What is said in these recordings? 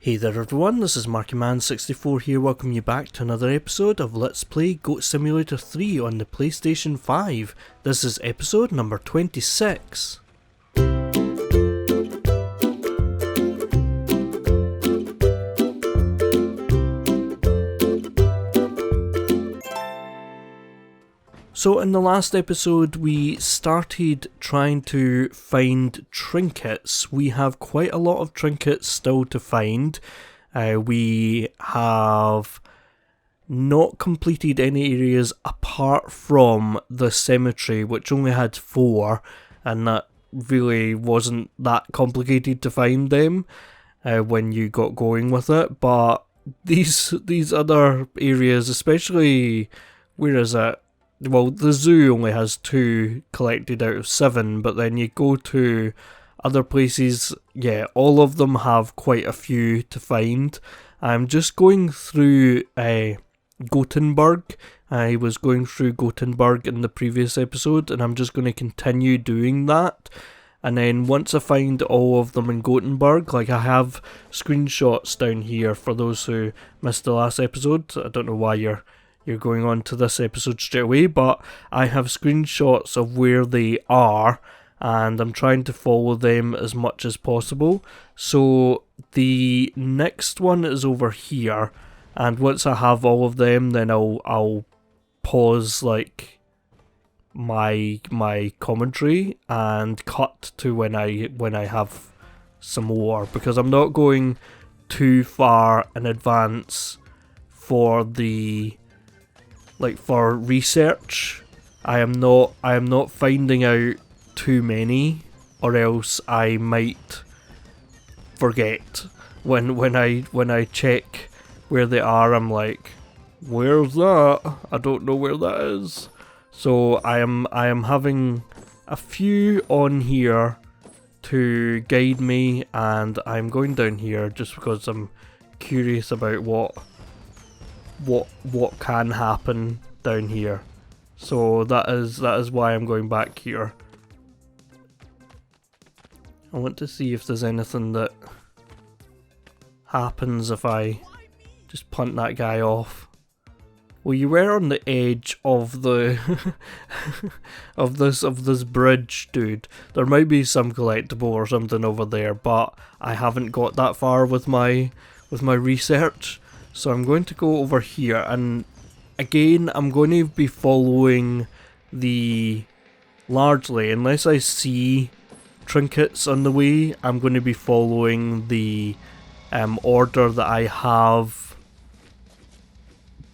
Hey there everyone, this is MarkyMan64 here, welcoming you back to another episode of Let's Play Goat Simulator 3 on the PlayStation 5. This is episode number 26. So in the last episode we started trying to find trinkets. We have quite a lot of trinkets still to find. We have not completed any areas apart from the cemetery, which only had 4, and that really wasn't that complicated to find them when you got going with it. But these other areas, especially, where is it? Well, the zoo only has 2 collected out of 7, but then you go to other places, yeah, all of them have quite a few to find. I'm just going through Gothenburg. I was going through Gothenburg in the previous episode, and I'm just going to continue doing that. And then once I find all of them in Gothenburg, like I have screenshots down here for those who missed the last episode. I don't know why you're going on to this episode straight away, but I have screenshots of where they are, and I'm trying to follow them as much as possible. So the next one is over here, and once I have all of them, then I'll pause like my commentary and cut to when I have some more, because I'm not going too far in advance for the for research. I am not finding out too many, or else I might forget. When I check where they are, I'm like, where's that? I don't know where that is. So I am having a few on here to guide me, and I'm going down here just because I'm curious about what can happen down here. So that is why I'm going back here. I want to see if there's anything that happens if I just punt that guy off. Well, you were on the edge of the of this bridge, dude. There might be some collectible or something over there, but I haven't got that far with my research. So I'm going to go over here, and again I'm going to be following largely, unless I see trinkets on the way, I'm going to be following the order that I have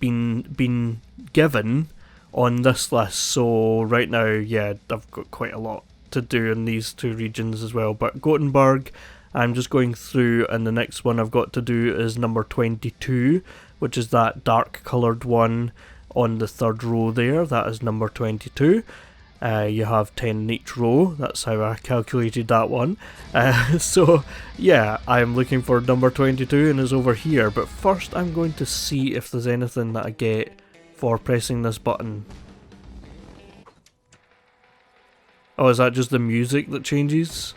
been given on this list. So right now, yeah, I've got quite a lot to do in these 2 regions as well. But Gothenburg, I'm just going through, and the next one I've got to do is number 22, which is that dark coloured one on the 3rd row there. That is number 22. You have 10 in each row. That's how I calculated that one. So yeah, I'm looking for number 22, and it's over here. But first I'm going to see if there's anything that I get for pressing this button. Oh, is that just the music that changes?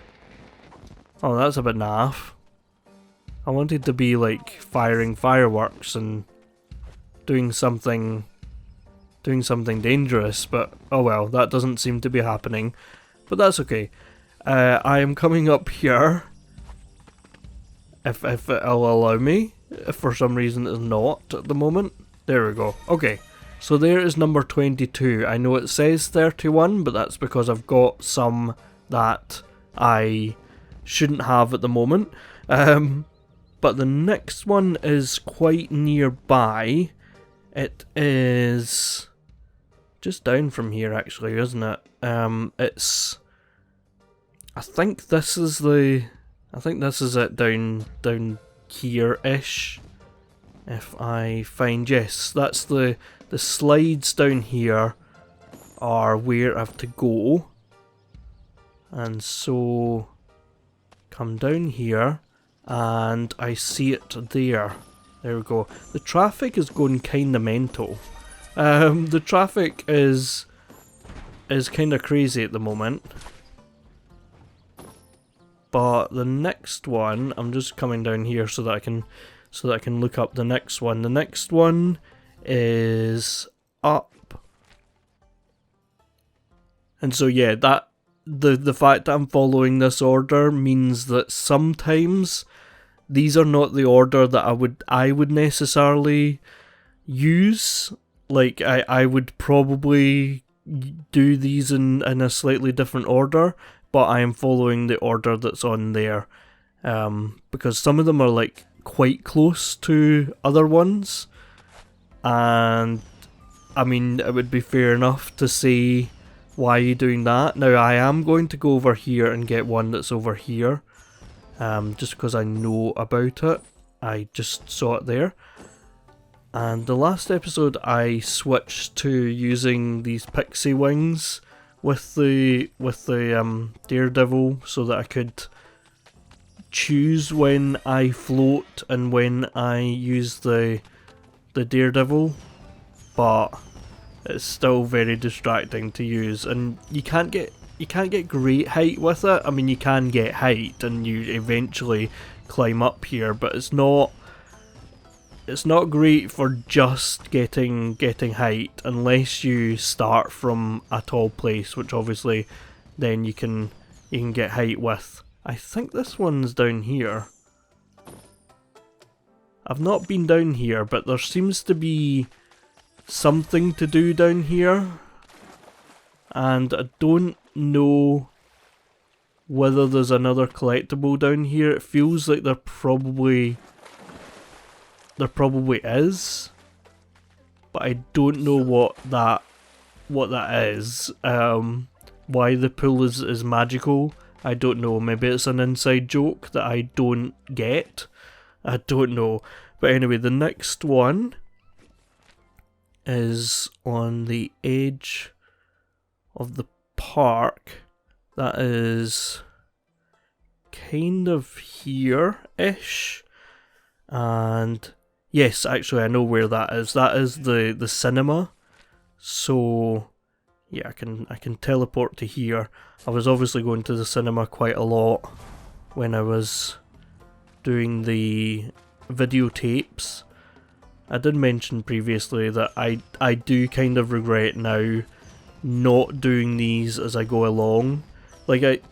Oh, that's a bit naff. I wanted to be like firing fireworks and doing something dangerous, but oh well, that doesn't seem to be happening. But that's okay. I am coming up here, if it'll allow me. If for some reason it's not at the moment. There we go. Okay, so there is number 22. I know it says 31, but that's because I've got some that I shouldn't have at the moment. But the next one is quite nearby. It is just down from here, actually, isn't it? It's, I think this is it down here-ish. If I find, yes, that's the slides down here are where I have to go. And so come down here, and I see it there. There we go. The traffic is going kinda mental. The traffic is kinda crazy at the moment. but the next one, I'm just coming down here so that I can look up the next one. The next one is up. And so yeah, that the fact that I'm following this order means that sometimes these are not the order that I would necessarily use. Like I would probably do these in a slightly different order, but I am following the order that's on there, because some of them are like quite close to other ones, and I mean it would be fair enough to say why are you doing that. Now I am going to go over here and get one that's over here, just because I know about it. I just saw it there. And the last episode I switched to using these pixie wings with the Daredevil, so that I could choose when I float and when I use the Daredevil, but it's still very distracting to use, and you can't get great height with it. I mean, you can get height and you eventually climb up here, but it's not great for just getting height unless you start from a tall place, which obviously then you can get height with. I think this one's down here. I've not been down here, but there seems to be something to do down here, and I don't know whether there's another collectible down here. It feels like there probably is, but I don't know what that is. Why the pool is magical, I don't know. Maybe it's an inside joke that I don't get. I don't know. But anyway, the next one is on the edge of the park. That is kind of here-ish. And yes, actually I know where that is. That is the cinema. So yeah, I can teleport to here. I was obviously going to the cinema quite a lot when I was doing the videotapes. I did mention previously that I do kind of regret now not doing these as I go along. Like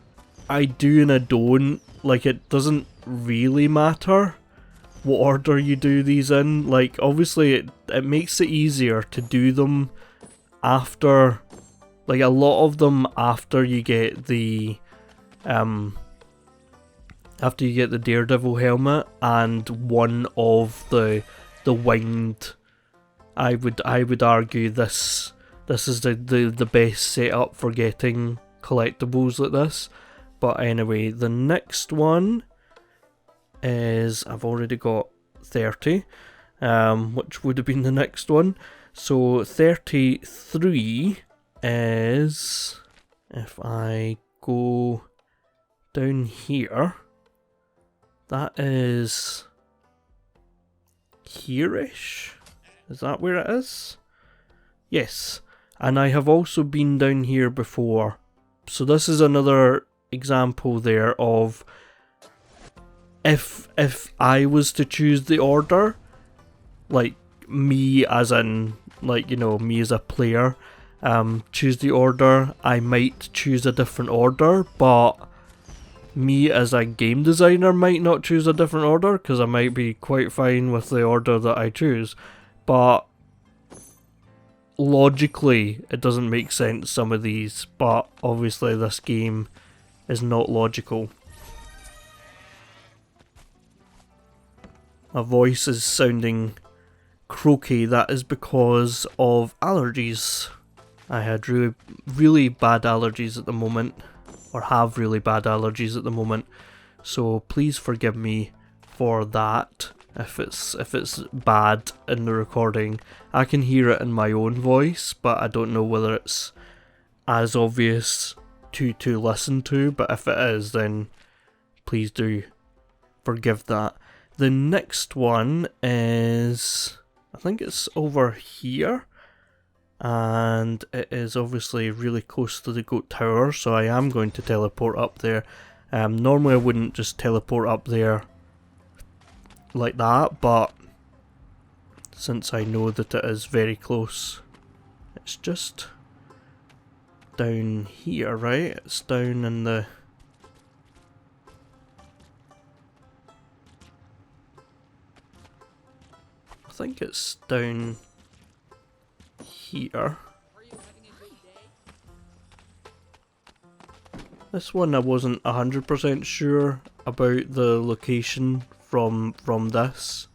I do and I don't. Like, it doesn't really matter what order you do these in. Like, obviously it makes it easier to do them after, like, a lot of them after you get the Daredevil helmet and one of the winged. I would argue this is the best setup for getting collectibles like this. But anyway, the next one is, I've already got 30, which would have been the next one. So 33 is, if I go down here, that is here-ish? Is that where it is? Yes, and I have also been down here before. So this is another example there of if I was to choose the order, like me as in, like, you know, me as a player, choose the order, I might choose a different order, but me as a game designer might not choose a different order, because I might be quite fine with the order that I choose, but logically it doesn't make sense, some of these, but obviously this game is not logical. My voice is sounding croaky. That is because of allergies. I had really bad allergies at the moment, or have really bad allergies at the moment, so please forgive me for that if it's bad in the recording. I can hear it in my own voice, but I don't know whether it's as obvious to listen to, but if it is, then please do forgive that. The next one is, I think it's over here, and it is obviously really close to the Goat Tower, so I am going to teleport up there. Normally I wouldn't just teleport up there like that, but since I know that it is very close, it's just down here, right? It's down in the... I think it's down here. This one I wasn't 100% sure about the location from this.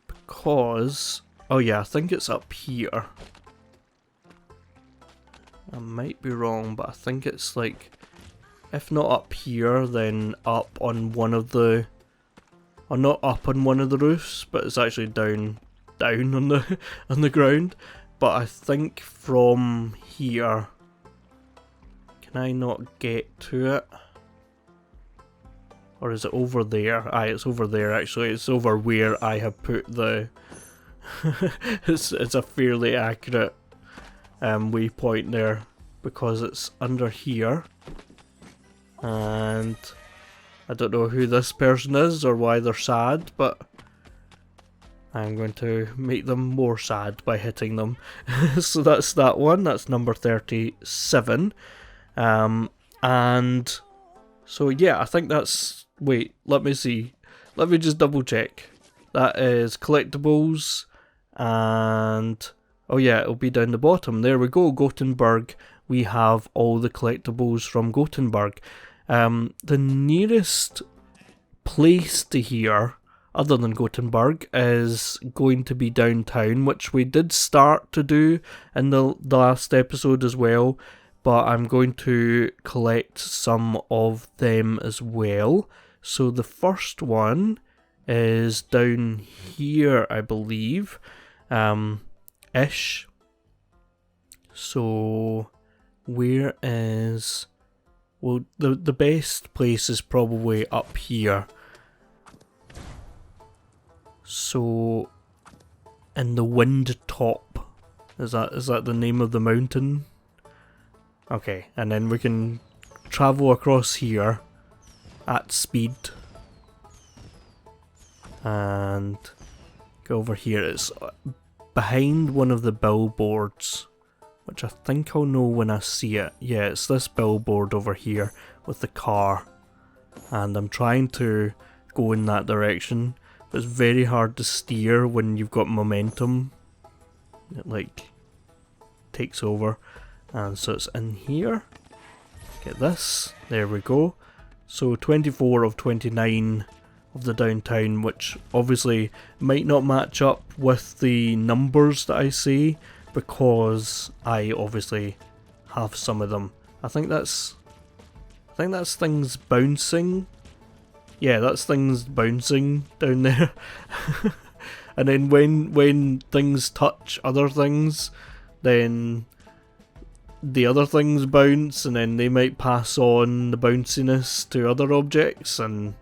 Because... oh yeah, I think it's up here. I might be wrong, but I think it's like... if not up here, then up on one of the... or not up on one of the roofs, but it's actually down on the on the ground. But I think from here... can I not get to it? Or is it over there? Aye, it's over there actually. It's over where I have put the... it's a fairly accurate waypoint there, because it's under here. And I don't know who this person is or why they're sad, but I'm going to make them more sad by hitting them. So that's that one, that's number 37. And so yeah, I think that's... wait, let me see. Let me just double check. That is collectibles, and... oh yeah, it'll be down the bottom. There we go, Gothenburg. We have all the collectibles from Gothenburg. The nearest place to here, other than Gothenburg, is going to be downtown, which we did start to do in the last episode as well, but I'm going to collect some of them as well. So the first one is down here, I believe, ish. So where is... well, the best place is probably up here. So, in the Wind Top, is that the name of the mountain? Okay, and then we can travel across here at speed and go over here. It's behind one of the billboards, which I think I'll know when I see it. Yeah, it's this billboard over here with the car, and I'm trying to go in that direction. It's very hard to steer when you've got momentum. It like takes over, and so it's in here. Get this, there we go. So 24 of 29 of the downtown, which obviously might not match up with the numbers that I say, because I obviously have some of them. I think that's things bouncing. Yeah, that's things bouncing down there. And then when things touch other things, then the other things bounce, and then they might pass on the bounciness to other objects, and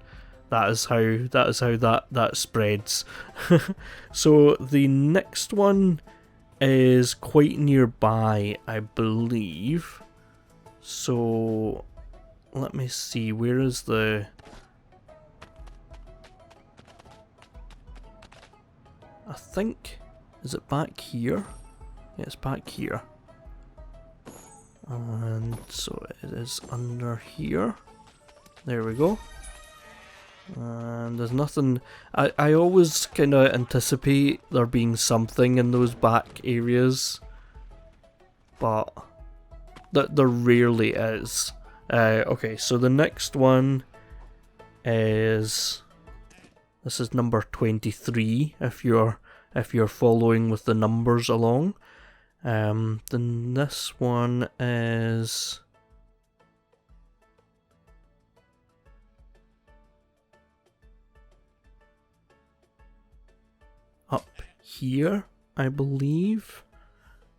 that is how that spreads. So the next one is quite nearby, I believe. So let me see, where is the... I think, is it back here? Yeah, it's back here. And so it is under here. There we go. And there's nothing... I always kind of anticipate there being something in those back areas, but there rarely is. Okay, so the next one is... this is number 23 if you're following with the numbers along. Then this one is... up here, I believe,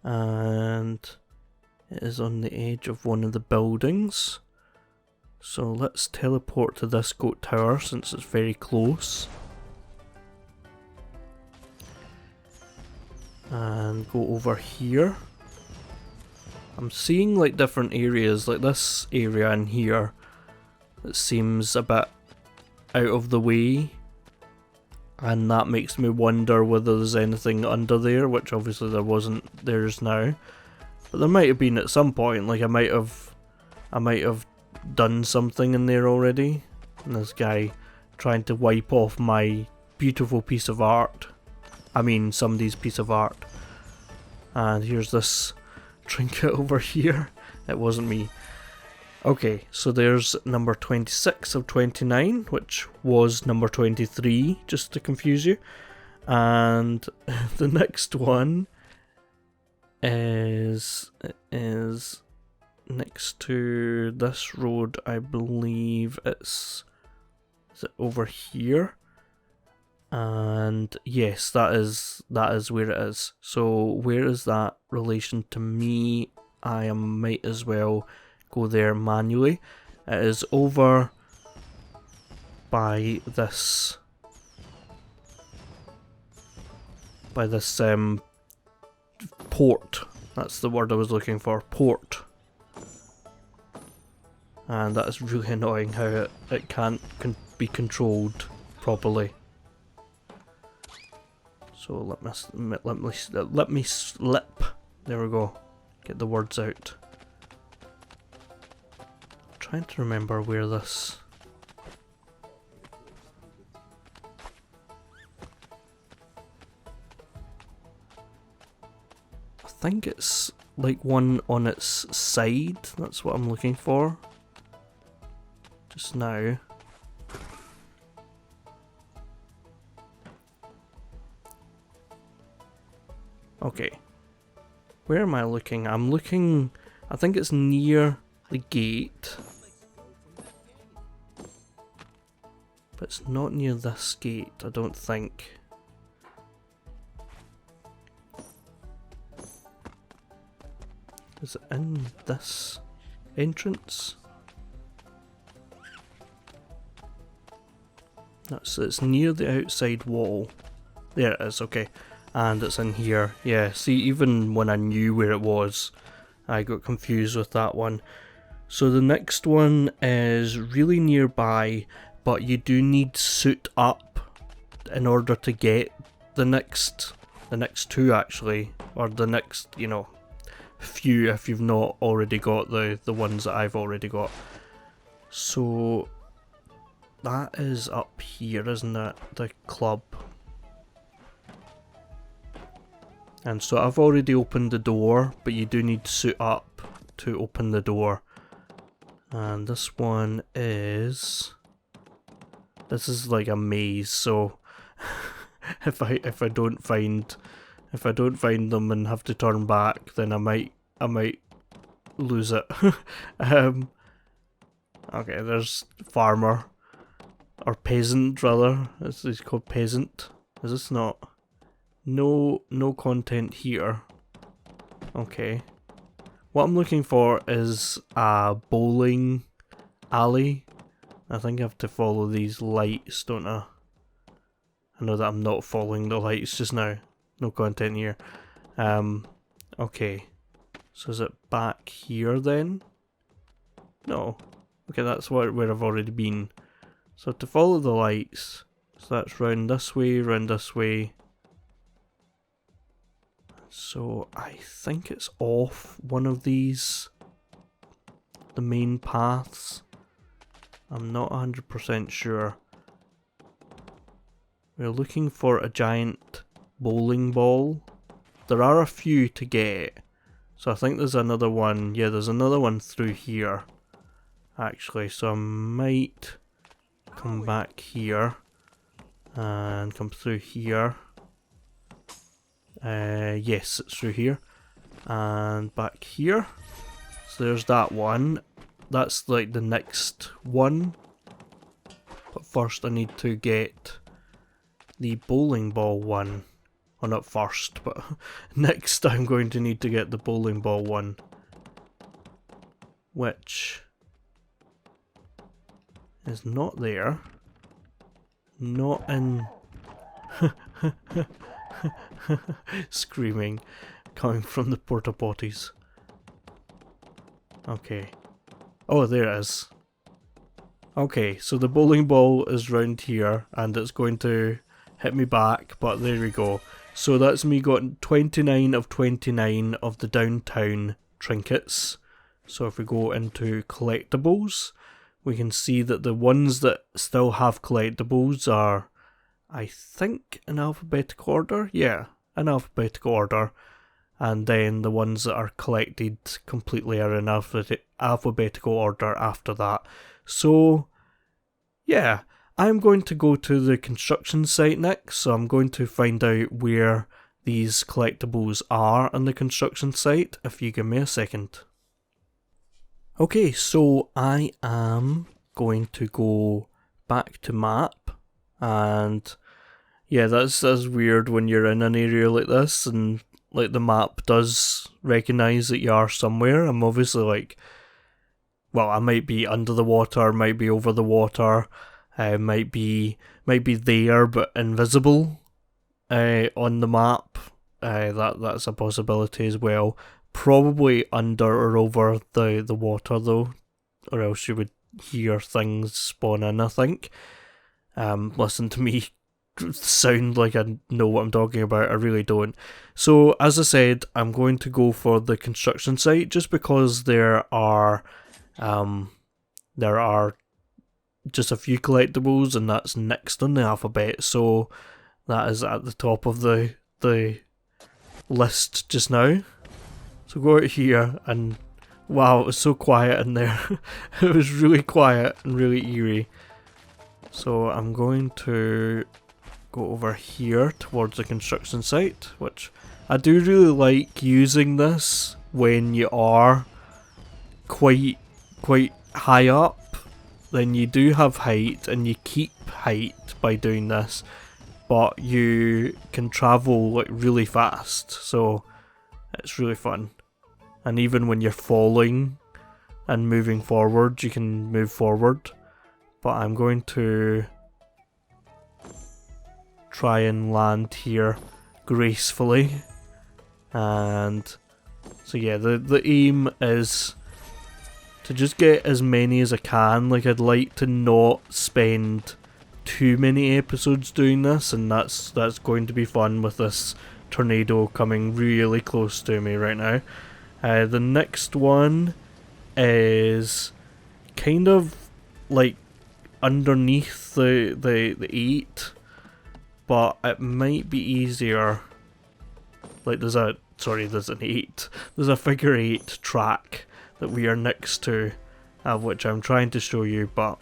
and it is on the edge of one of the buildings. So let's teleport to this goat tower since it's very close. And go over here. I'm seeing like different areas, like this area in here. It seems a bit out of the way. And that makes me wonder whether there's anything under there, which obviously there wasn't there just now. But there might have been at some point, like I might have done something in there already. And this guy trying to wipe off my beautiful piece of art. I mean somebody's piece of art. And here's this trinket over here. It wasn't me. Okay, so there's number 26 of 29, which was number 23, just to confuse you. And the next one is next to this road, I believe is it over here? And yes, that is where it is. So where is that relation to me? I might as well go there manually. It is over by this port. That's the word I was looking for, port. And that is really annoying how it can't be controlled properly. So let me slip. There we go. Get the words out. Trying to remember where this. I think it's like one on its side. That's what I'm looking for. Just now. Okay. Where am I looking? I'm looking. I think it's near the gate. But it's not near this gate, I don't think. Is it in this entrance? It's near the outside wall. There it is, okay. And it's in here. Yeah, see, even when I knew where it was, I got confused with that one. So the next one is really nearby, but you do need suit up in order to get the next two actually, or the next, you know, few if you've not already got the ones that I've already got. So that is up here, isn't it? The club. And so I've already opened the door, but you do need to suit up to open the door. And this one is... This is like a maze, so if I don't find them and have to turn back, then I might lose it. Okay, there's farmer or peasant rather. It's called peasant. Is this not? No content here. Okay. What I'm looking for is a bowling alley. I think I have to follow these lights, don't I? I know that I'm not following the lights just now. No content here. Okay. So is it back here then? No. Okay, that's where I've already been. So to follow the lights, so that's round this way, round this way. So I think it's off one of these, the main paths. I'm not 100% sure. We're looking for a giant bowling ball. There are a few to get. So I think there's another one. Yeah, there's another one through here. Actually, so I might come back here and come through here. Yes, it's through here. And back here. So there's that one. That's like the next one. But first I need to get the bowling ball one. Well, not first, but next I'm going to need to get the bowling ball one. Which is not there. Not in... Screaming coming from the porta potties. Okay. Oh, there it is. Okay, so the bowling ball is round here and it's going to hit me back, but there we go. So that's me got 29 of 29 of the downtown trinkets. So if we go into collectibles, we can see that the ones that still have collectibles are, I think, in alphabetical order? Yeah, in alphabetical order. And then the ones that are collected completely are in alphabetical order after that. So, yeah, I'm going to go to the construction site next, so I'm going to find out where these collectibles are on the construction site, if you give me a second. Okay, so I am going to go back to map, and yeah, that's weird when you're in an area like this, and like the map does recognise that you are somewhere. I'm obviously like, well, I might be under the water, might be over the water, might be there but invisible on the map. That's a possibility as well. Probably under or over the water though, or else you would hear things spawn in, I think. Listen to me sound like I know what I'm talking about. I really don't. So as I said, I'm going to go for the construction site just because there are just a few collectibles and that's next on the alphabet, so that is at the top of the list just now. So go out here and wow, it was so quiet in there. It was really quiet and really eerie. So I'm going to go over here towards the construction site, which I do really like using this when you are quite high up. Then you do have height and you keep height by doing this, but you can travel like really fast, so it's really fun. And even when you're falling and moving forward, you can move forward. But I'm going to try and land here gracefully. And so yeah, the aim is to just get as many as I can. Like, I'd like to not spend too many episodes doing this, and that's going to be fun with this tornado coming really close to me right now. The next one is kind of like underneath the 8, but it might be easier. Like there's an 8. There's a figure 8 track that we are next to, which I'm trying to show you, but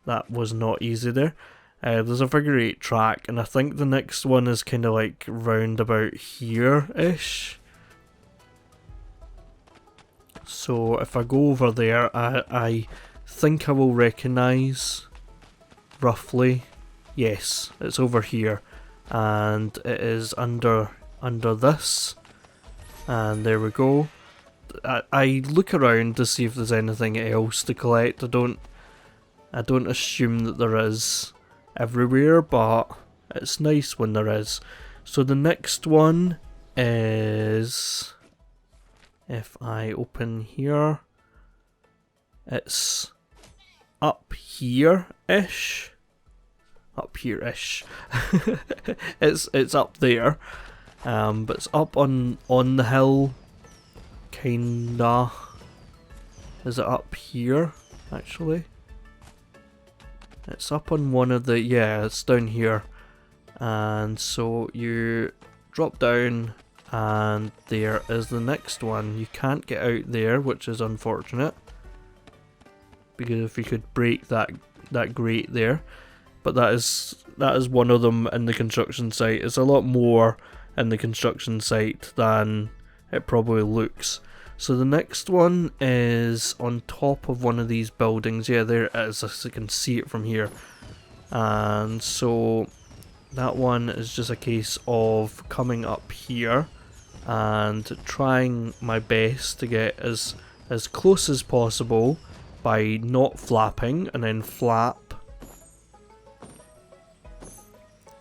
that was not easy there. There's a figure 8 track, and I think the next one is kind of like round about here-ish. So if I go over there, I think I will recognise roughly. Yes, it's over here, and it is under this. And there we go. I look around to see if there's anything else to collect. I don't assume that there is everywhere, but it's nice when there is. So the next one is, if I open here, it's up here-ish. Up here-ish. It's up there. But it's up on the hill, kinda. Is it up here, actually? It's up on one of the, yeah, it's down here. And so you drop down, and there is the next one. You can't get out there, which is unfortunate, because if you could break that grate there. But that is one of them in the construction site. It's a lot more in the construction site than it probably looks. So the next one is on top of one of these buildings. Yeah, there it is, as you can see it from here. And so that one is just a case of coming up here and trying my best to get as close as possible by not flapping, and then flap.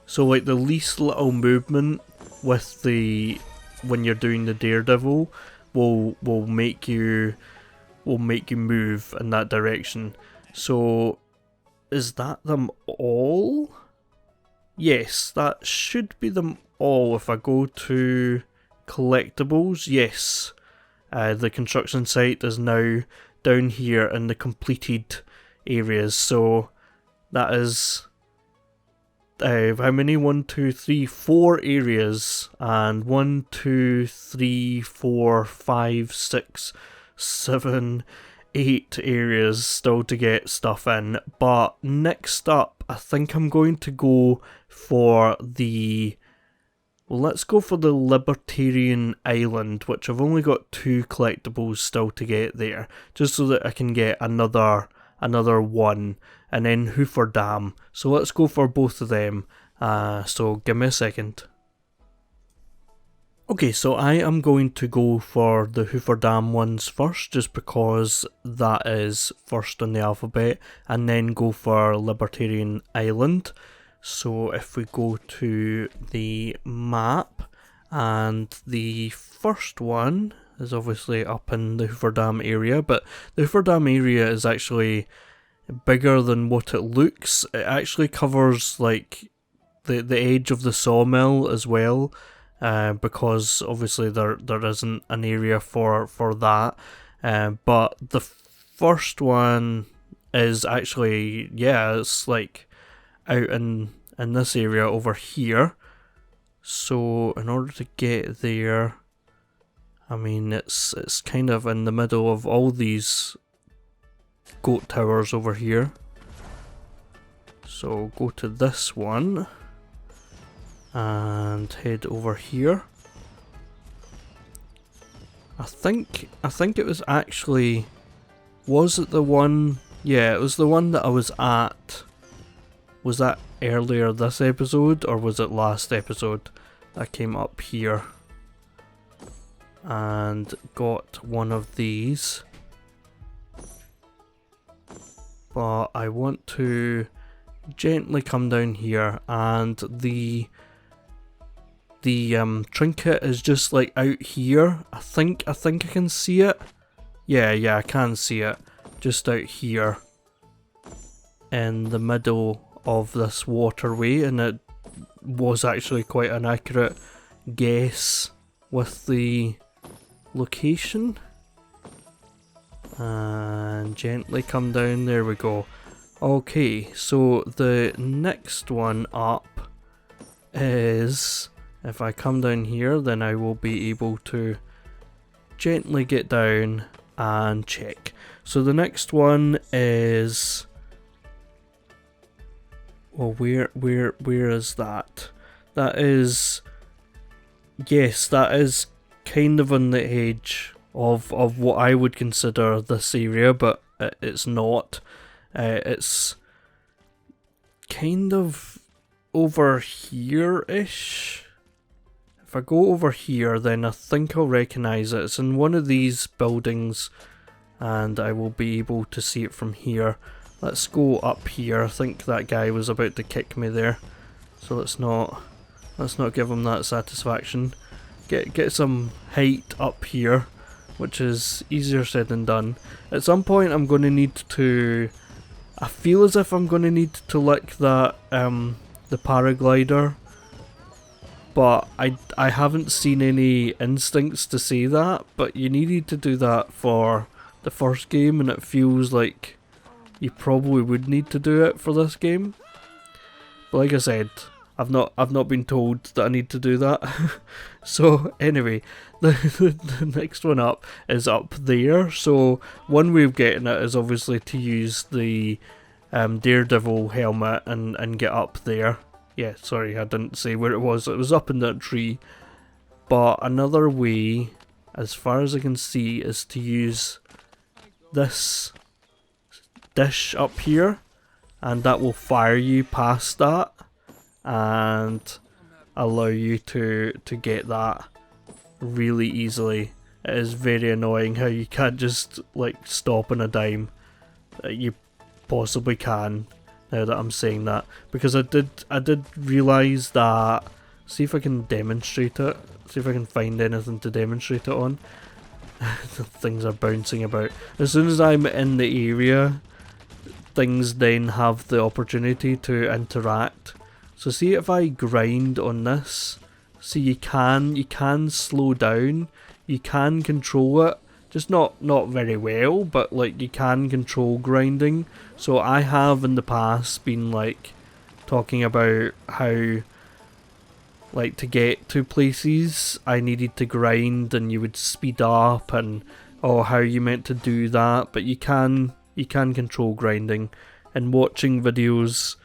So like the least little movement when you're doing the daredevil will make you will make you move in that direction. So is that them all? Yes, that should be them all. If I go to collectibles, yes, the construction site is now down here in the completed areas. So that is how many? 1, 2, 3, 4 areas, and 1, 2, 3, 4, 5, 6, 7, 8 areas still to get stuff in. But next up, I think I'm going to go for the... Well, let's go for the Libertarian Island, which I've only got 2 collectibles still to get there, just so that I can get another one, and then Hoover Dam. So let's go for both of them. So give me a second. Okay, so I am going to go for the Hoover Dam ones first, just because that is first in the alphabet, and then go for Libertarian Island. So if we go to the map, and the first one is obviously up in the Hoover Dam area, but the Hoover Dam area is actually bigger than what it looks. It actually covers like the edge of the sawmill as well, because obviously there isn't an area for that. But the first one is actually, yeah, it's like out in this area over here. So in order to get there, I mean, it's kind of in the middle of all these goat towers over here. So go to this one and head over here. I think it was actually, was it the one? Yeah, it was the one that I was at. Was that earlier this episode, or was it last episode that came up here and got one of these? But I want to gently come down here, and the trinket is just like out here. I think I can see it. Yeah, I can see it. Just out here in the middle of this waterway, and it was actually quite an accurate guess with the location. And gently come down, there we go. Okay, so the next one up is, if I come down here, then I will be able to gently get down and check. So the next one is, well, where is that? That is, yes, that is kind of on the edge of what I would consider this area, but it's not. It's kind of over here-ish. If I go over here, then I think I'll recognise it. It's in one of these buildings, and I will be able to see it from here. Let's go up here. I think that guy was about to kick me there, so let's not give him that satisfaction. Get some height up here, which is easier said than done. At some point I'm going to need to, I feel as if I'm going to need to lick that the paraglider, but I haven't seen any instincts to say that, but you needed to do that for the first game, and it feels like you probably would need to do it for this game. But like I said, I've not been told that I need to do that. So anyway, the next one up is up there. So one way of getting it is obviously to use the Daredevil helmet and get up there. Yeah, sorry, I didn't say where it was. It was up in that tree. But another way, as far as I can see, is to use this dish up here, and that will fire you past that and allow you to get that really easily. It is very annoying how you can't just like stop on a dime. You possibly can, now that I'm saying that, because I did realise that. See if I can demonstrate it. See if I can find anything to demonstrate it on. Things are bouncing about. As soon as I'm in the area, things then have the opportunity to interact. So see if I grind on this, see you can slow down, you can control it, just not very well, but like you can control grinding. So I have in the past been like talking about how like to get to places I needed to grind and you would speed up and how you meant to do that, but you can control grinding. And watching videos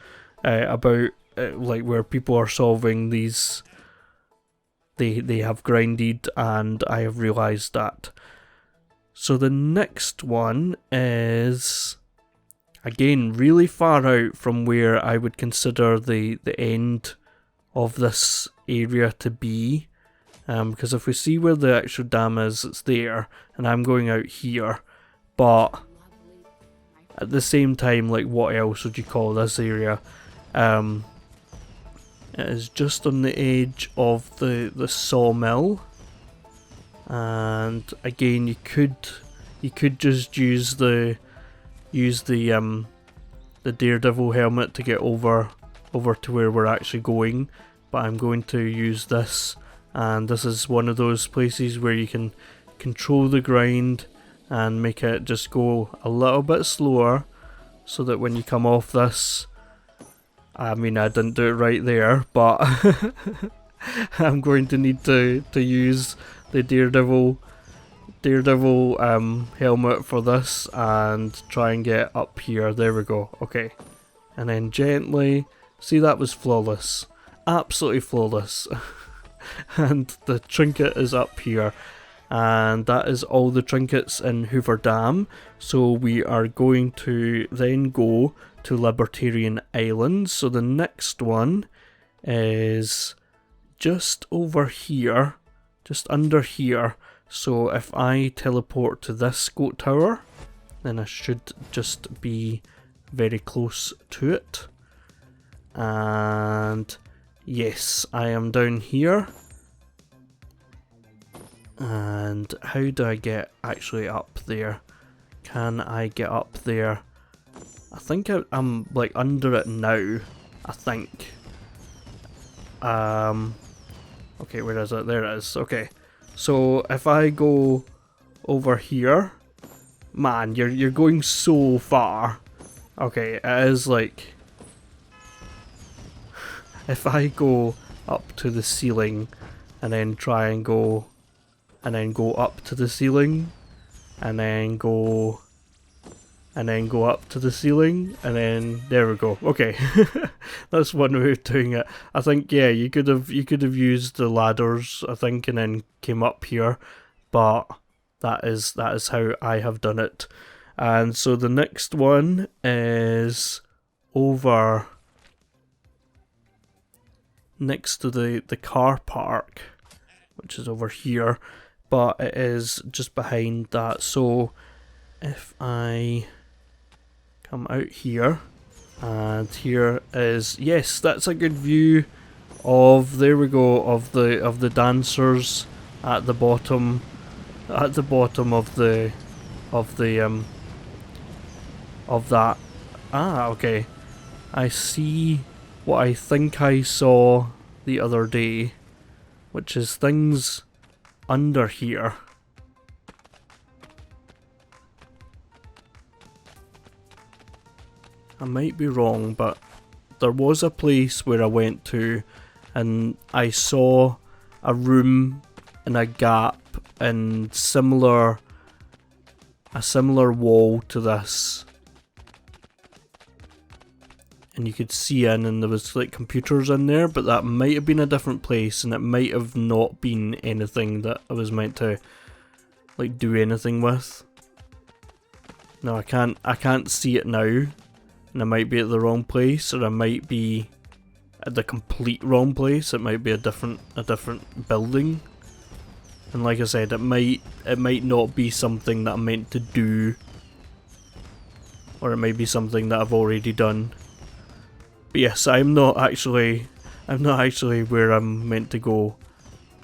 about like where people are solving these, they have grinded, and I have realised that. So the next one is again really far out from where I would consider the end of this area to be, because if we see where the actual dam is, it's there, and I'm going out here, but at the same time, like what else would you call this area? It is just on the edge of the sawmill, and again you could just use the daredevil helmet to get over to where we're actually going, but I'm going to use this, and this is one of those places where you can control the grind and make it just go a little bit slower, so that when you come off this, I mean I didn't do it right there, but I'm going to need to use the daredevil helmet for this and try and get up here. There we go. Okay, and then gently, see, that was flawless, absolutely flawless. And the trinket is up here, and that is all the trinkets in Hoover Dam. So we are going to then go to Libertarian Island. So the next one is just over here, just under here. So if I teleport to this goat tower, then I should just be very close to it. And yes, I am down here. And how do I get actually up there? Can I get up there? I think I'm like under it now, I think. Okay, where is it? There it is. Okay, so if I go over here, man, you're going so far. Okay, it is like, if I go up to the ceiling and then try and go, and then go up to the ceiling, and then go up to the ceiling, and then there we go. Okay, that's one way of doing it. I think, yeah, you could have used the ladders, I think, and then came up here, but that is how I have done it. And so the next one is over next to the car park, which is over here, but it is just behind that. So if I come out here, and here is, yes, that's a good view of, there we go, of the dancers at the bottom of that. Okay, I see what I think I saw the other day, which is things under here. I might be wrong, but there was a place where I went to and I saw a room in a gap in a similar wall to this, and you could see in, and there was like computers in there, but that might have been a different place, and it might have not been anything that I was meant to like do anything with. No, I can't see it now, and I might be at the wrong place, or I might be at the complete wrong place. It might be a different building, and like I said, it might not be something that I'm meant to do, or it might be something that I've already done. But yes, I'm not actually where I'm meant to go.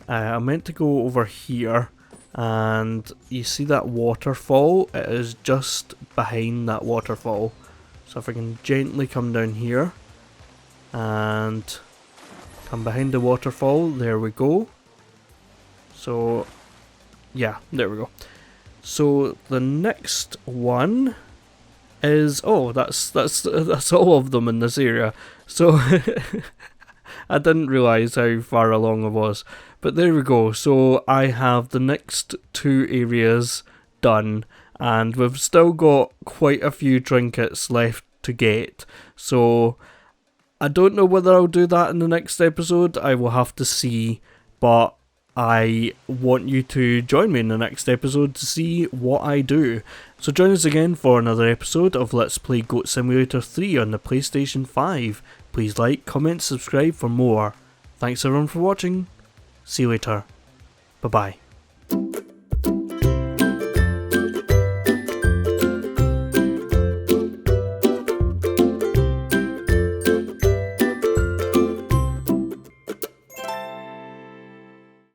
I'm meant to go over here, and you see that waterfall, it is just behind that waterfall. So if I can gently come down here and come behind the waterfall, there we go. So yeah, there we go. So the next one is, oh, that's all of them in this area. So I didn't realise how far along I was. But there we go, so I have the next 2 areas done, and we've still got quite a few trinkets left to get. So I don't know whether I'll do that in the next episode, I will have to see, but I want you to join me in the next episode to see what I do. So join us again for another episode of Let's Play Goat Simulator 3 on the PlayStation 5. Please like, comment, subscribe for more. Thanks everyone for watching. See you later. Bye bye.